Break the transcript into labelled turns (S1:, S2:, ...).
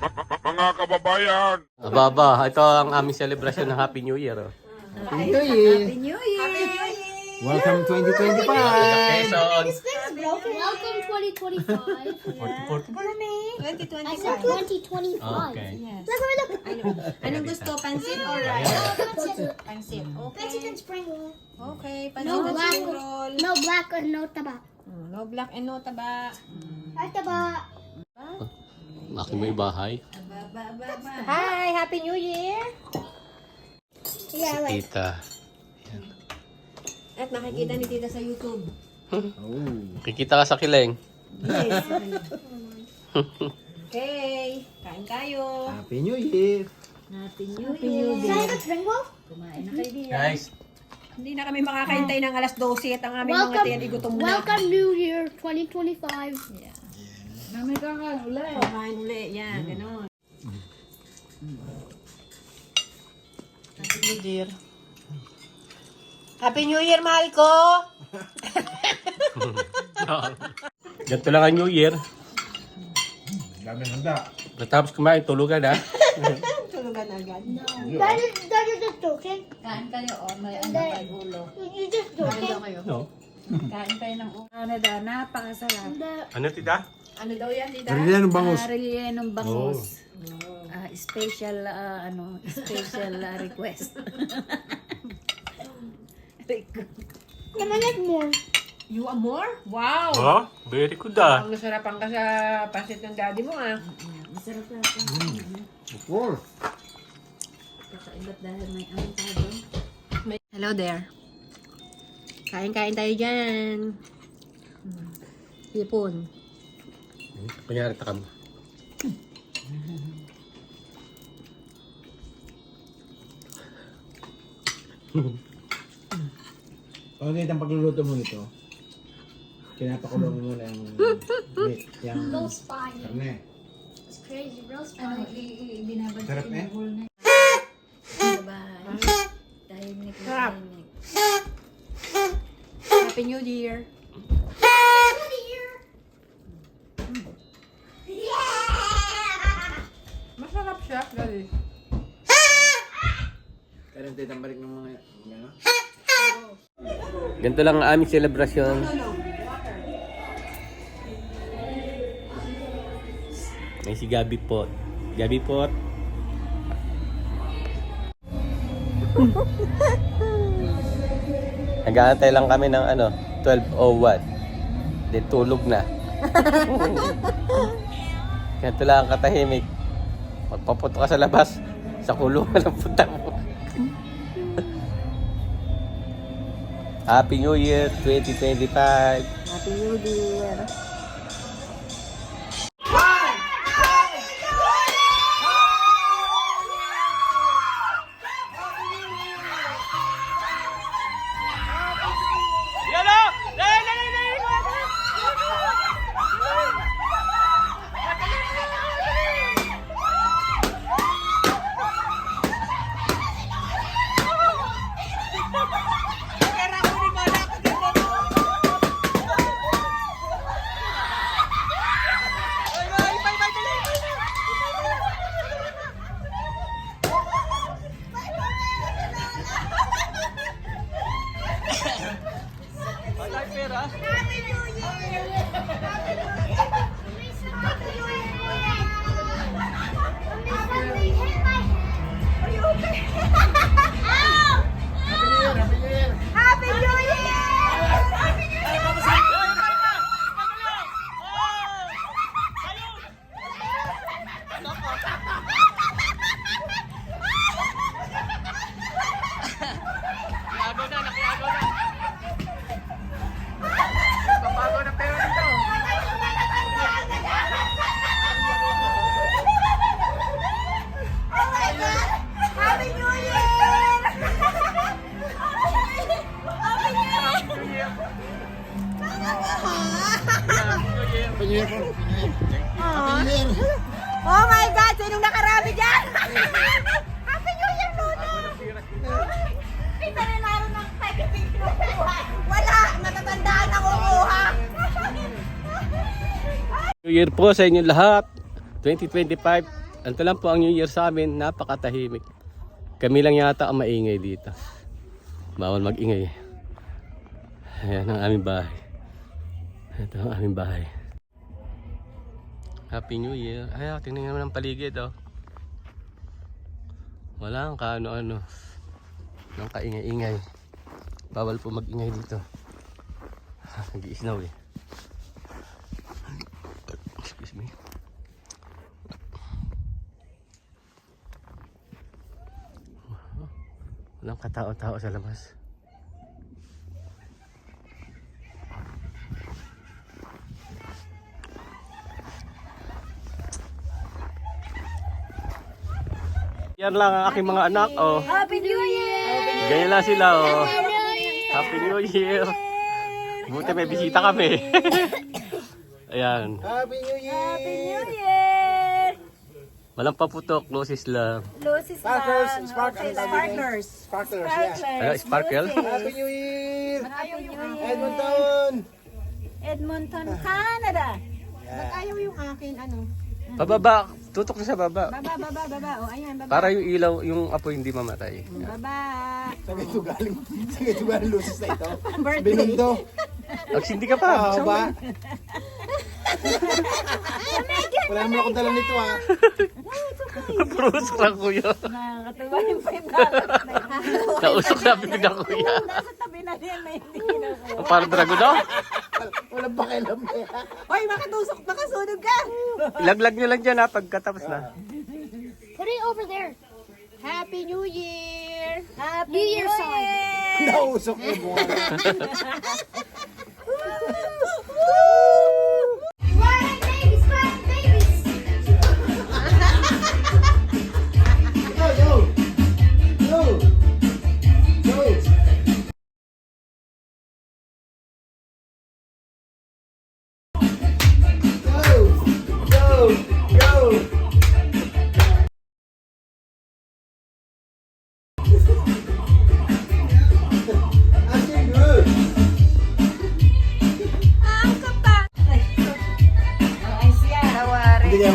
S1: Mga kababayan!
S2: Ababa, ito ang aming celebration ng Happy New Year. Oh.
S3: Happy New Year!
S4: Happy New Year!
S3: Welcome 2025!
S2: Quezon.
S5: Welcome 2025.
S4: 2025.
S5: I said 2025.
S2: Okay.
S4: Yes.
S5: Look, look, look.
S4: Anong gusto? Pansit or rice?
S5: Pansit.
S4: Pansit.
S5: Pansit
S4: Okay.
S5: and spring roll.
S4: Okay. Pansit
S5: No
S4: and
S5: black.
S4: spring roll.
S5: No black and no taba.
S4: No black and no taba.
S5: Ay, taba.
S2: Laki mo ibahay.
S4: Hi! Happy New Year!
S5: Yeah, like.
S2: Tita.
S4: At nakikita ni Tita sa YouTube.
S2: Kikita ka sa kileng.
S4: Yes. Okay. Kain tayo.
S3: Happy New Year!
S4: Happy New Year.
S5: Can I have a spring roll?
S2: Guys,
S4: Hindi na kami makakaintay ng alas 12 at ang aming mga
S5: Welcome,
S4: tiyan igutom na.
S5: welcome New Year 2025.
S4: Yeah. Kumain uli. Yan, gano'n. Happy New Year. Happy New Year, mahal ko!
S2: ganito lang ang New Year.
S1: Dami handa.
S2: Pagkatapos kumain, tulugan ha.
S4: Tulugan agad.
S5: That is just joking.
S6: Kain kayo, oh, may ano kay ulo.
S5: You just joking.
S2: No.
S6: Kain kayo ng ulo. Ano daw, napakasarap.
S2: Ano tita?
S4: Ano daw yan, Tita?
S3: Rillian bangus.
S6: Rellenong bangus. Special, special request.
S5: Can I get more?
S4: You want more? Wow!
S2: Oh, very good ah.
S4: Ang nasarapan ka sa pasit ng daddy mo, ah.
S6: Masarap na ito.
S3: Of course!
S6: Kakaibat dahil may amentado.
S4: Hello there. Kain-kain tayo dyan. Hipon.
S2: Kunyari takam.
S3: Okay, ang pagluluto mo nito, kinapakulo mo muna yung meat, yung
S5: Roast fire.
S3: karne.
S5: It's crazy. Roast
S6: Ano,
S5: fire.
S6: binabad
S3: Sarap eh.
S6: yung na. Bahay. Tahimik na
S4: Sarap.
S6: tahimik.
S4: Happy New Year. Masarap siya, guys.
S3: Kaya rin tayo balik ng mga ano?
S2: Ganito lang ang aming celebration. May si Gabi Pot. Gabi Pot. Nag-aantay lang kami ng 12:01. Then tulog na. Ganito lang ang katahimik. Magpaputo ka sa labas. Sa kulungan ng punta mo. Happy New Year 2025.
S4: Happy New Year. Oh my God! Sinong nakarami dyan? Happy New Year, Luna! Kita na laro ng packaging kinukuha. Wala! Natatandaan ang umuha.
S2: New Year po sa inyo lahat. 2025. Ito lang po ang New Year sa amin, napakatahimik. Kami lang yata ang maingay dito. Bawal mag-ingay. Ayan ang aming bahay. Ito ang aming bahay. Happy New Year. Ay, tingnan naman ang paligid, oh. Wala ang kaano-ano. Nang kaingay-ingay. Bawal po mag-ingay dito. Nag-iisnaw eh. Excuse me. Walang katao-tao sa labas. Yan lang ang aking mga anak, oh.
S4: Happy New Year!
S2: Ganyan lang sila, oh. Happy New Year! Buti may bisita kami. Ayan.
S3: Happy New Year!
S4: Happy New Year!
S2: Walang paputok, closes lang.
S4: Lucy's
S3: Sparklers,
S4: lang.
S3: sparklers.
S4: Sparklers.
S3: Sparklers, yeah.
S2: Ano, sparkle?
S3: Happy New Year!
S4: Happy New Year!
S3: Edmonton!
S4: Edmonton, Canada.
S6: Ayaw yung akin, ano?
S2: Pababa, tutok na sa baba.
S6: Baba. O, ayan, baba.
S2: Para yung ilaw, yung apoy hindi mamatay.
S6: Baba.
S3: Saan ito galing lusis na ito? Binundo.
S2: Hindi ka pa.
S3: Ah, ba? Wala naman akong dala nito ah.
S2: Purusok lang kuya.
S4: Nakakatuwa yung 5
S2: Nausok na bibig ng kuya.
S4: Nasa tabi na yan, may hindi na ko.
S2: Parang dragon, no?
S3: Walang pakialam eh.
S4: Hoy, makasunog ka!
S2: Ilaglag nyo lang dyan ha, pagkatapos na.
S5: Put it over there.
S6: Happy New Year!
S4: Happy
S5: New Year song.
S3: Nausok eh bunga.
S5: Run, babies, run, babies.
S3: Go! Go! Go! Actually good.
S4: Ang kapa! Ay, siya. Tawari.
S3: Hindi niya